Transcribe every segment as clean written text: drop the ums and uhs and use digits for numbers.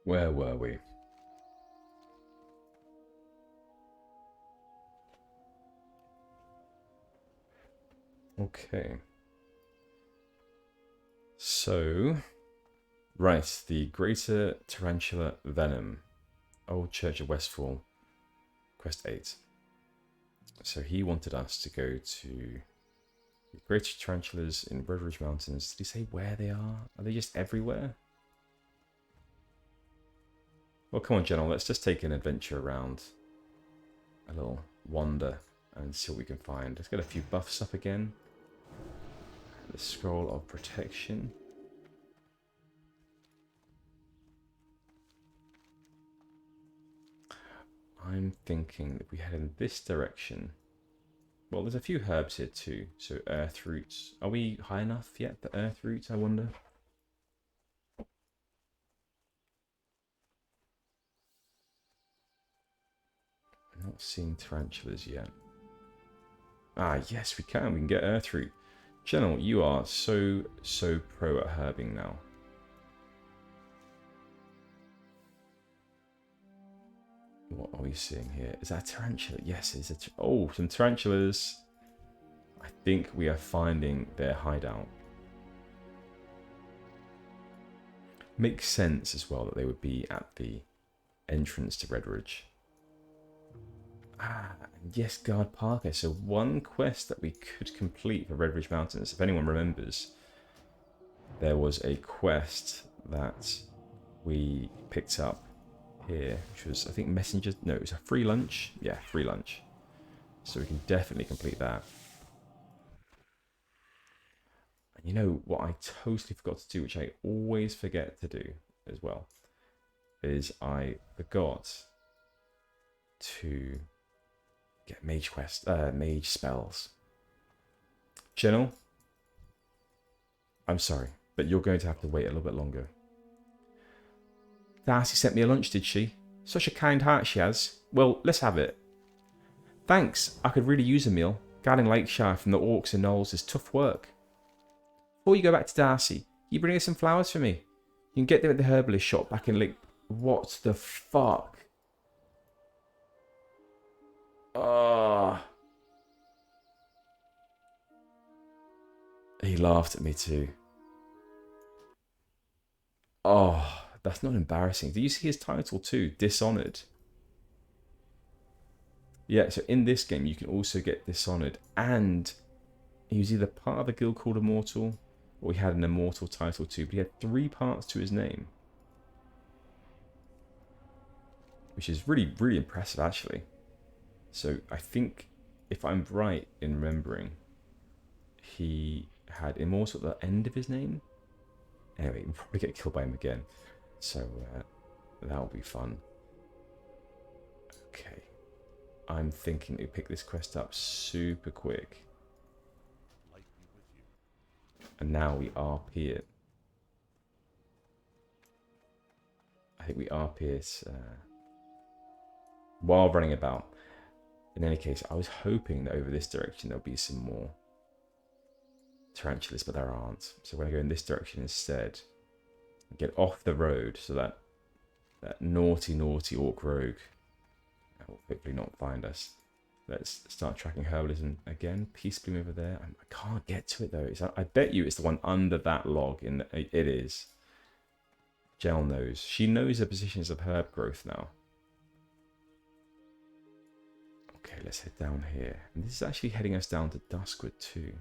Where were we? Okay. So, right, the Greater Tarantula Venom. Old Church of Westfall, Quest 8. So he wanted us to go to the Greater Tarantulas in Redridge Mountains. Did he say where they are? Are they just everywhere? Well, come on, General. Let's just take an adventure around. A little wander and see what we can find. Let's get a few buffs up again. The Scroll of Protection. I'm thinking if we head in this direction. Well, there's a few herbs here too. So earth roots. Are we high enough yet for earth roots, I wonder? I'm not seeing tarantulas yet. Ah, yes, we can. We can get earth root. General, you are so pro at herbing now. What are we seeing here? Is that a tarantula? Yes, it's a... Oh, some tarantulas. I think we are finding their hideout. Makes sense as well that they would be at the entrance to Redridge. Ah, yes, Guard Parker. So one quest that we could complete for Redridge Mountains, if anyone remembers, there was a quest that we picked up here, which was, I think, messenger. No, it was a free lunch. Yeah, free lunch. So we can definitely complete that. And you know what I totally forgot to do, which I always forget to do as well, is I forgot to get mage spells. General, I'm sorry, but you're going to have to wait a little bit longer. Darcy sent me a lunch, did she? Such a kind heart she has. Well, let's have it. Thanks, I could really use a meal. Guarding Lakeshire from the orcs and gnolls is tough work. Before you go back to Darcy, you bring us some flowers for me. You can get them at the herbalist shop back in Lake... What the fuck? Ah. He laughed at me too. Oh, that's not embarrassing. Do you see his title too? Dishonored. Yeah, so in this game you can also get Dishonored, and he was either part of a guild called Immortal, or he had an Immortal title too, but he had 3 parts to his name. Which is really, really impressive actually. So I think, if I'm right in remembering, he had Immortal at the end of his name. Anyway, we'll probably get killed by him again. So that'll be fun. Okay. I'm thinking to pick this quest up super quick. And now we RP it. I think we RP it while running about. In any case, I was hoping that over this direction there'll be some more tarantulas, but there aren't. So we're going to go in this direction instead. Get off the road so that naughty orc rogue will hopefully not find us. Let's start tracking herbalism again. Peace bloom over there. I can't get to it though. I bet you it's the one under that log. It is. Gel knows. She knows the positions of herb growth now. Okay, let's head down here. And this is actually heading us down to Duskwood too.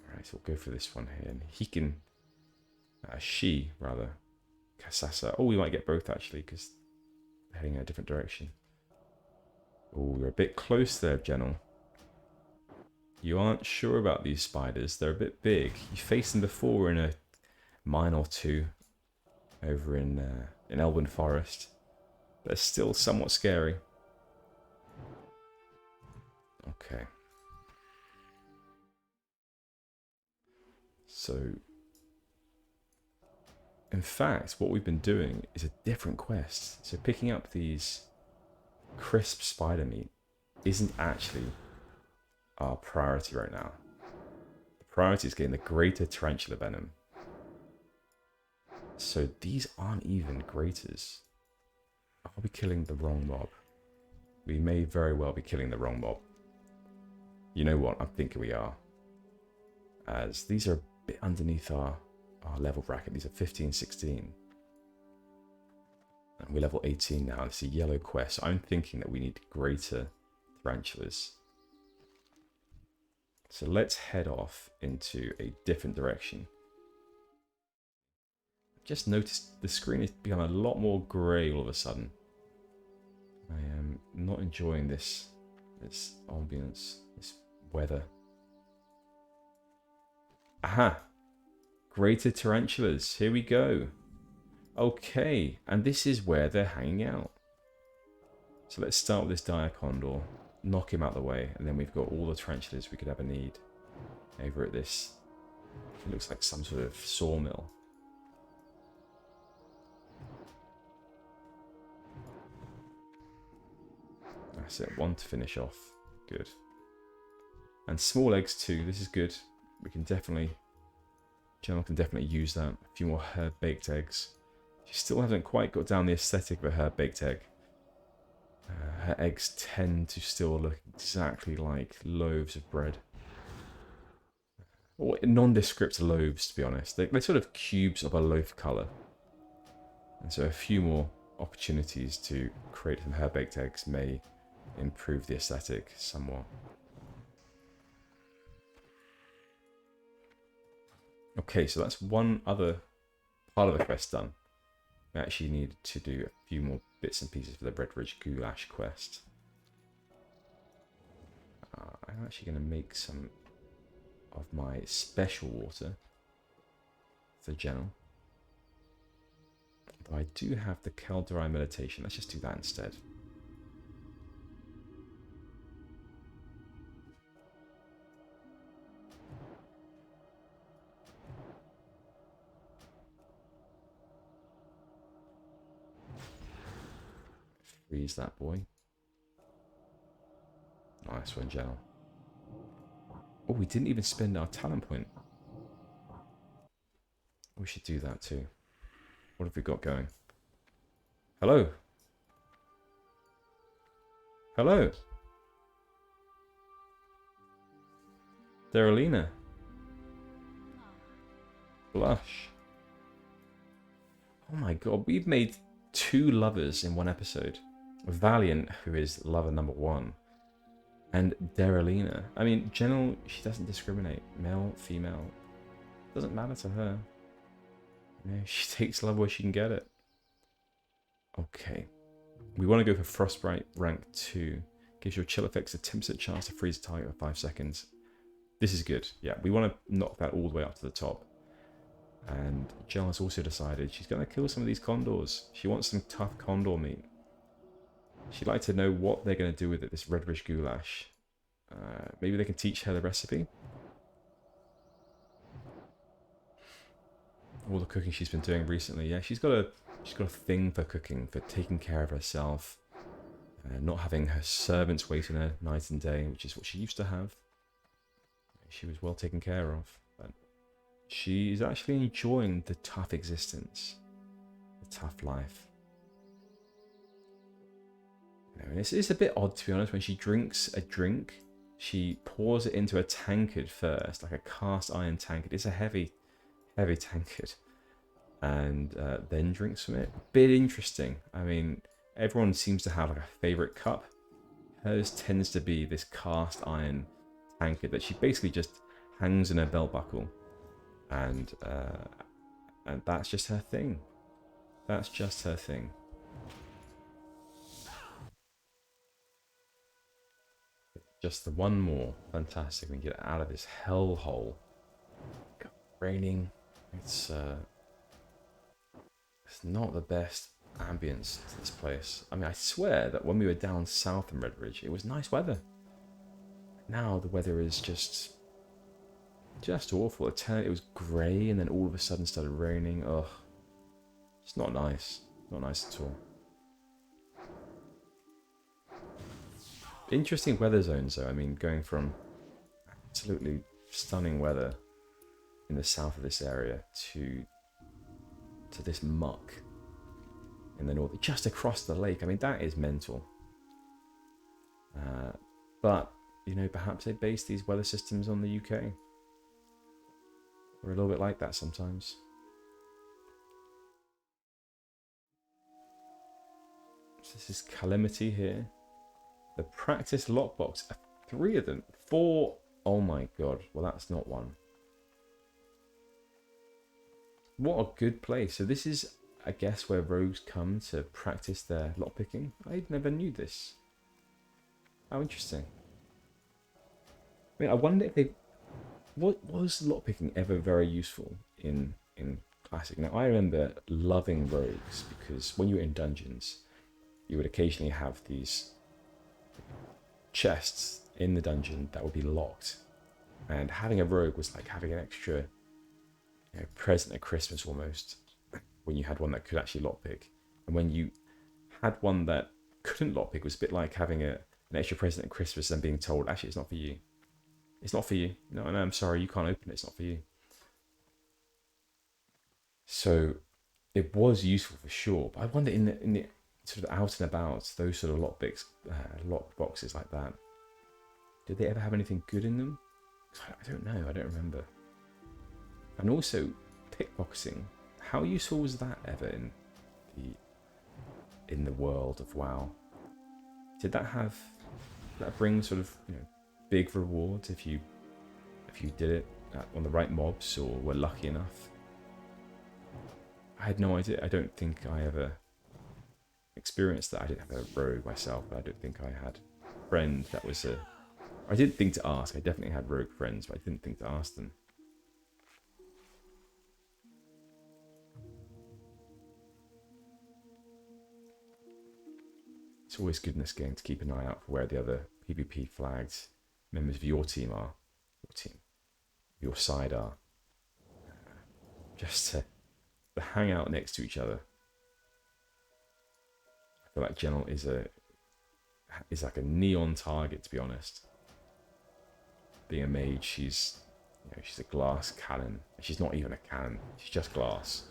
Alright, so we'll go for this one here. And he can... she, rather. Kasasa. Oh, we might get both actually, because they're heading in a different direction. Oh, you're a bit close there, General. You aren't sure about these spiders. They're a bit big. You faced them before in a mine or two over in Elwyn Forest. They're still somewhat scary. Okay. So, in fact, what we've been doing is a different quest. So picking up these crisp spider meat isn't actually our priority right now. The priority is getting the greater tarantula venom. So these aren't even graters. Are we killing the wrong mob? We may very well be killing the wrong mob. You know what? I'm thinking we are. As these are a bit underneath our level bracket. These are 15, 16. And we're level 18 now. It's a yellow quest. I'm thinking that we need greater tarantulas. So let's head off into a different direction. Just noticed the screen has become a lot more grey all of a sudden. I am not enjoying this ambience, this weather. Aha! Greater tarantulas. Here we go. Okay, and this is where they're hanging out. So let's start with this dire condor, knock him out of the way, and then we've got all the tarantulas we could ever need over at this. It looks like some sort of sawmill. That's it, one to finish off. Good. And small eggs too, this is good. We can definitely, General can definitely use that. A few more herb-baked eggs. She still hasn't quite got down the aesthetic of a herb-baked egg. Her eggs tend to still look exactly like loaves of bread. Or nondescript loaves, to be honest. They're sort of cubes of a loaf colour. And so a few more opportunities to create some herb-baked eggs may improve the aesthetic somewhat. Okay, so that's one other part of the quest done. We actually need to do a few more bits and pieces for the Redridge Goulash quest. I'm actually going to make some of my special water for General. Though I do have the Keldarai meditation. Let's just do that instead. Freeze that boy. Nice one, General. Oh, we didn't even spend our talent point. We should do that too. What have we got going? Hello? Hello? Derelina. Blush. Oh my god, we've made 2 lovers in one episode. Valiant, who is lover number 1, and Derelina. I mean, General, she doesn't discriminate. Male, female. Doesn't matter to her. You know, she takes love where she can get it. Okay. We want to go for Frostbite rank 2. Gives your chill effects a 10% chance to freeze a target for 5 seconds. This is good. Yeah, we want to knock that all the way up to the top. And Jill has also decided she's going to kill some of these condors. She wants some tough condor meat. She'd like to know what they're going to do with it, this Redridge Goulash. Maybe they can teach her the recipe? All the cooking she's been doing recently. Yeah, she's got a thing for cooking, for taking care of herself. Not having her servants wait on her night and day, which is what she used to have. She was well taken care of. But she's actually enjoying the tough existence. The tough life. And it's a bit odd, to be honest. When she drinks a drink, she pours it into a tankard first, like a cast iron tankard. It's a heavy tankard, and then drinks from it. Bit interesting. I mean, everyone seems to have like a favorite cup. Hers tends to be this cast iron tankard that she basically just hangs in her belt buckle, and that's just her thing. That's just her thing. Just the one more. Fantastic. We can get out of this hellhole. God, raining. It's not the best ambience to this place. I mean, I swear that when we were down south in Redridge, it was nice weather. Now the weather is just awful. It was grey, and then all of a sudden started raining. Ugh. It's not nice. Not nice at all. Interesting weather zones, though. I mean, going from absolutely stunning weather in the south of this area to to this muck in the north, just across the lake. I mean, that is mental. But, you know, perhaps they base these weather systems on the UK. We're a little bit like that sometimes. So this is Calamity here. The practice lockbox. 3 of them. 4. Oh my god. Well, that's not one. What a good place. So this is, I guess, where rogues come to practice their lockpicking. I never knew this. How interesting. I mean, I wonder if they... Was lockpicking ever very useful in Classic? Now, I remember loving rogues because when you were in dungeons, you would occasionally have these chests in the dungeon that would be locked. And having a rogue was like having an extra, you know, present at Christmas almost, when you had one that could actually lockpick. And when you had one that couldn't lockpick, it was a bit like having an extra present at Christmas and being told, actually, it's not for you. It's not for you. No, I'm sorry, you can't open it. It's not for you. So it was useful for sure. But I wonder in the sort of out and about, those sort of lock boxes like that, did they ever have anything good in them? I don't know. I don't remember. And also pickpocketing. How useful was that ever in the world of WoW? Did that bring sort of, you know, big rewards if you did it on the right mobs or were lucky enough? I had no idea. I don't think I ever experienced that. I didn't have a rogue myself, but I don't think I had a friend that was a... I didn't think to ask. I definitely had rogue friends, but I didn't think to ask them. It's always good in this game to keep an eye out for where the other PvP flagged members of your team are. Your side are. Just to hang out next to each other. I feel like General is like a neon target, to be honest. Being a mage, she's a glass cannon. She's not even a cannon. She's just glass.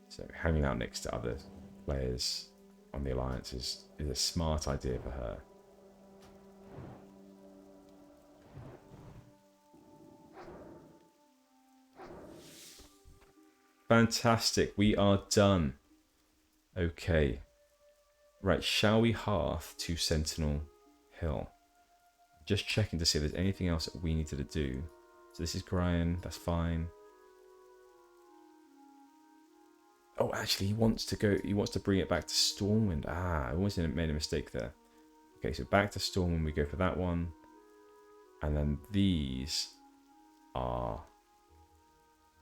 So hanging out next to other players on the Alliance is a smart idea for her. Fantastic, we are done. Okay. Right, shall we hearth to Sentinel Hill? Just checking to see if there's anything else that we needed to do. So this is Brian, that's fine. Oh, actually, he wants to bring it back to Stormwind. I almost made a mistake there. Okay, so back to Stormwind, we go for that one. And then these are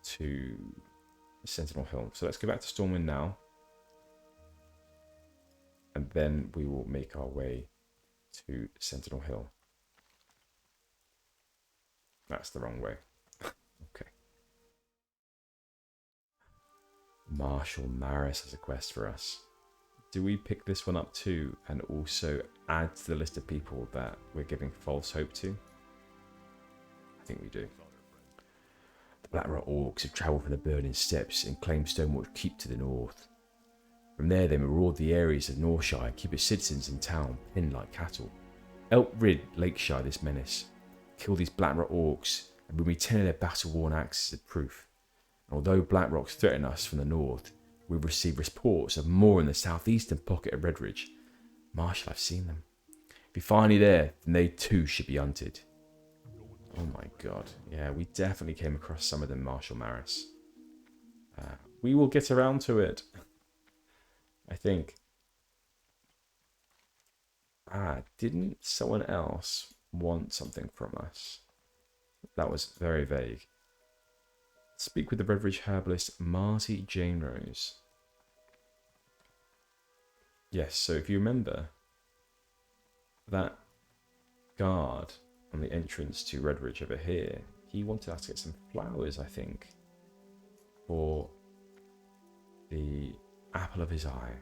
to Sentinel Hill. So let's go back to Stormwind now. And then we will make our way to Sentinel Hill. That's the wrong way. Okay. Marshal Maris has a quest for us. Do we pick this one up too and also add to the list of people that we're giving false hope to? I think we do. The Blackrock Orcs have travelled from the Burning Steppes and claimed Stonewatch Keep to the north. From there, they maraud the areas of Northshire, keep its citizens in town, pinned like cattle. Help rid Lakeshire this menace. Kill these Blackrock Orcs and bring me 10 of their battle-worn axes as proof. And although Blackrocks threaten us from the north, we've received reports of more in the southeastern pocket of Redridge. Marshal, I've seen them. If you find any there, then they too should be hunted. Oh my god. Yeah, we definitely came across some of them, Marshal Maris. We will get around to it. I think. Didn't someone else want something from us? That was very vague. Speak with the Redridge herbalist Marty Jane Rose. Yes, so if you remember, that guard on the entrance to Redridge over here, he wanted us to get some flowers, I think, for the apple of his eye.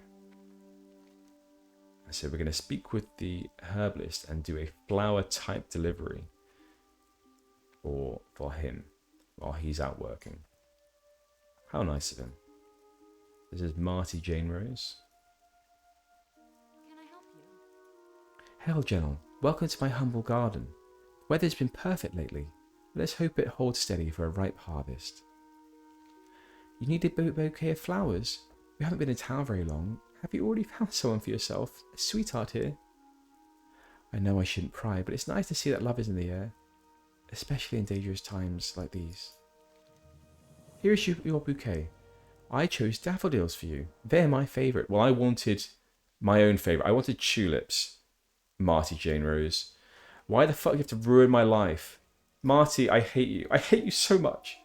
So we're going to speak with the herbalist and do a flower type delivery for him while he's out working. How nice of him. This is Marty Jane Rose. Can I help you? Hail, General. Welcome to my humble garden. The weather's been perfect lately. Let's hope it holds steady for a ripe harvest. You need a bouquet of flowers? We haven't been in town very long. Have you already found someone for yourself? A sweetheart here? I know I shouldn't pry, but it's nice to see that love is in the air, especially in dangerous times like these. Here is your bouquet. I chose daffodils for you. They're my favourite. Well, I wanted my own favourite. I wanted tulips. Marty Jane Rose. Why the fuck do you have to ruin my life? Marty, I hate you. I hate you so much.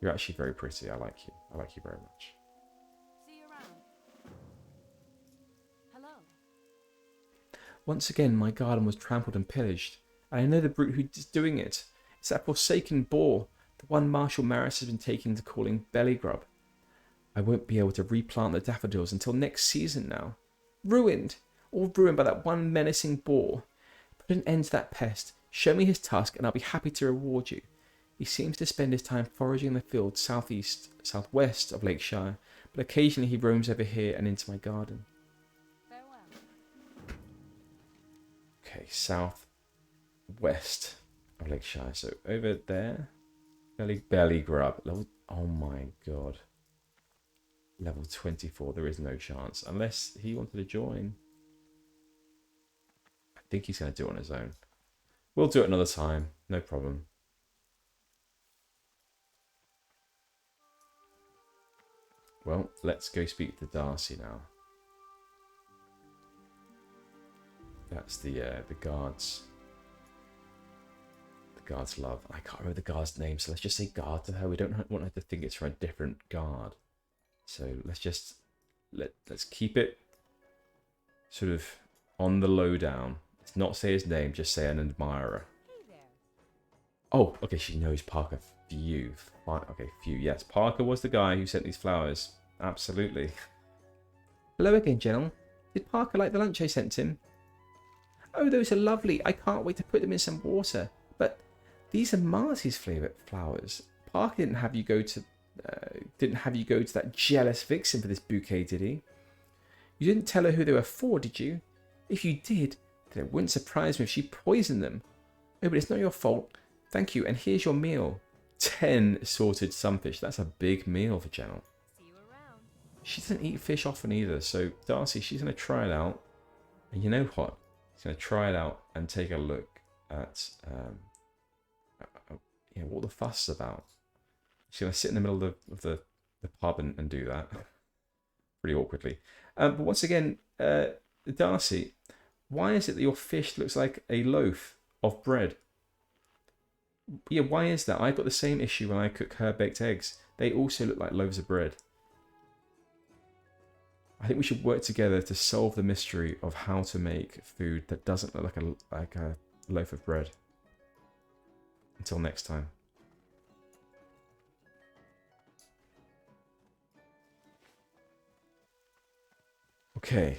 You're actually very pretty. I like you. I like you very much. See you around. Hello. Once again, my garden was trampled and pillaged. And I know the brute who's doing it. It's that forsaken boar. The one Marshal Maris has been taking to calling Bellygrub. I won't be able to replant the daffodils until next season now. Ruined! All ruined by that one menacing boar. Put an end to that pest. Show me his tusk and I'll be happy to reward you. He seems to spend his time foraging in the fields southwest of Lakeshire, but occasionally he roams over here and into my garden. Farewell. Okay, southwest of Lakeshire. So over there. Belly grub. Level, oh my god. Level 24. There is no chance. Unless he wanted to join. I think he's going to do it on his own. We'll do it another time. No problem. Well, let's go speak to Darcy now. That's the guards. The guard's love. I can't remember the guard's name, so let's just say guard to her. We don't want her to think it's from a different guard. So let's keep it sort of on the low down. Let's not say his name, just say an admirer. Hey there. Oh, okay, she knows Parker Few. Okay, Few, yes. Parker was the guy who sent these flowers. Absolutely. Hello again, General. Did Parker like the lunch I sent him? Oh, those are lovely. I can't wait to put them in some water. But these are Marty's favourite flowers. Parker didn't have you go to that jealous vixen for this bouquet, did he? You didn't tell her who they were for, did you? If you did, then it wouldn't surprise me if she poisoned them. Oh, but it's not your fault. Thank you, and here's your meal. 10 sorted sunfish. That's a big meal for General. See you around. She doesn't eat fish often either, so Darcy, she's going to try it out. And you know what? She's going to try it out and take a look at what the fuss is about. She's going to sit in the middle of the pub and do that. Pretty awkwardly. But once again, Darcy, why is it that your fish looks like a loaf of bread? Yeah, why is that? I've got the same issue when I cook herb-baked eggs. They also look like loaves of bread. I think we should work together to solve the mystery of how to make food that doesn't look like a loaf of bread. Until next time. Okay.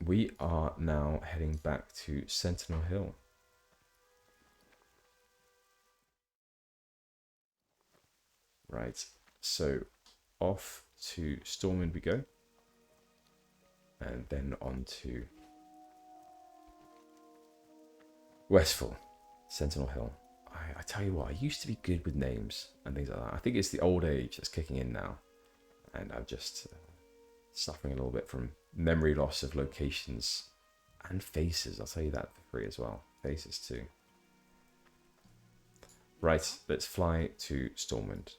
We are now heading back to Sentinel Hill. Right, so off to Stormwind we go. And then on to Westfall, Sentinel Hill. I tell you what, I used to be good with names and things like that. I think it's the old age that's kicking in now. And I'm just suffering a little bit from memory loss of locations and faces. I'll tell you that for free as well. Faces too. Right, let's fly to Stormwind.